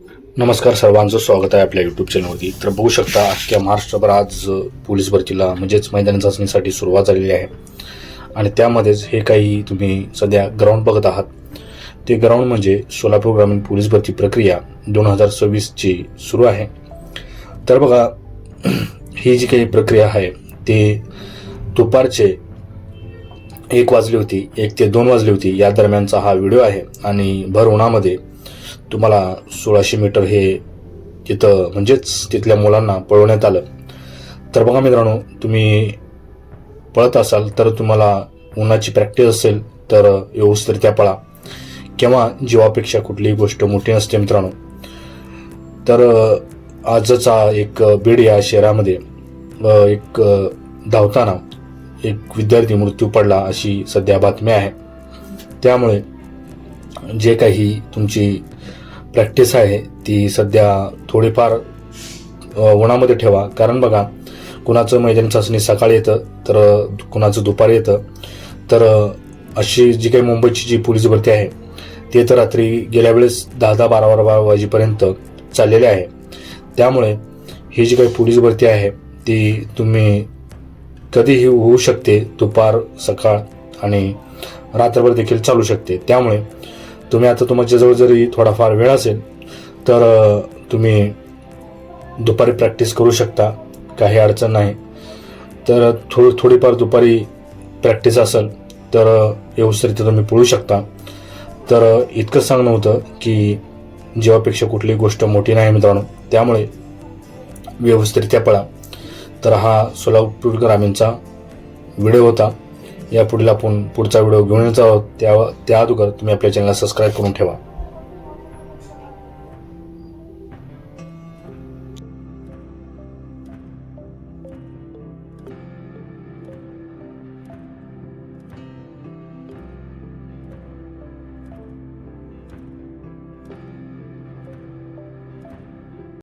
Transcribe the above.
नमस्कार, सर्वांचं स्वागत आहे आपल्या यूट्यूब चॅनलवरती. तर बघू शकता अख्ख्या महाराष्ट्रभर आज पोलीस भरतीला म्हणजेच मैदानी चाचणीसाठी सुरुवात झालेली आहे. आणि त्यामध्येच हे काही तुम्ही सध्या ग्राउंड बघत आहात, ते ग्राउंड म्हणजे सोलापूर ग्रामीण पोलीस भरती प्रक्रिया 2026ची सुरू आहे. तर बघा, ही जी काही प्रक्रिया आहे ते दुपारचे 1 वाजली होती, 1 ते 2 वाजली होती, या दरम्यानचा हा व्हिडिओ आहे. आणि भर उन्हामध्ये तुम्हाला 1600 मीटर हे तिथं म्हणजेच तिथल्या मुलांना पळवण्यात आलं. तर बघा मित्रांनो, तुम्ही पळत असाल तर तुम्हाला उन्हाची प्रॅक्टिस असेल तर व्यवस्थितरित्या पळा, किंवा जीवापेक्षा कुठलीही गोष्ट मोठी नसते मित्रांनो. तर आजचा एक बीड या शहरामध्ये एक धावताना एक विद्यार्थी मृत्यू पडला अशी सध्या बातमी आहे. त्यामुळे जे काही तुमची प्रॅक्टिस आहे ती सध्या थोडीफार उन्हामध्ये ठेवा. कारण बघा, कुणाचं मैदानी चाचणी सकाळी येतं तर कुणाचं दुपारी येतं. तर अशी जी काही मुंबईची जी पोलीस भरती आहे ते तर रात्री गेल्या वेळेस 10-12 वाजेपर्यंत चाललेले आहे. त्यामुळे ही जी काही पोलीस भरती आहे ती तुम्ही कधीही होऊ शकते, दुपार, सकाळ आणि रात्रभर देखील चालू शकते. त्यामुळे तुम्ही आता तुमच्याजवळ जरी थोडाफार वेळ असेल तर तुम्ही दुपारी प्रॅक्टिस करू शकता, काही अडचण नाही. तर थोडीफार दुपारी प्रॅक्टिस असेल तर व्यवस्थित तुम्ही पळू शकता. तर इतकं सांगणं होतं की जीवापेक्षा कुठलीही गोष्ट मोठी नाही मित्रांनो, त्यामुळे व्यवस्थितरित्या पळा. तर हा सोलापूर ग्रामीणचा व्हिडिओ होता. यापुढील आपण पुढचा व्हिडिओ घेऊन येत आहोत. त्या अगोदर तुम्ही आपल्या चॅनलला सबस्क्राईब करून ठेवा.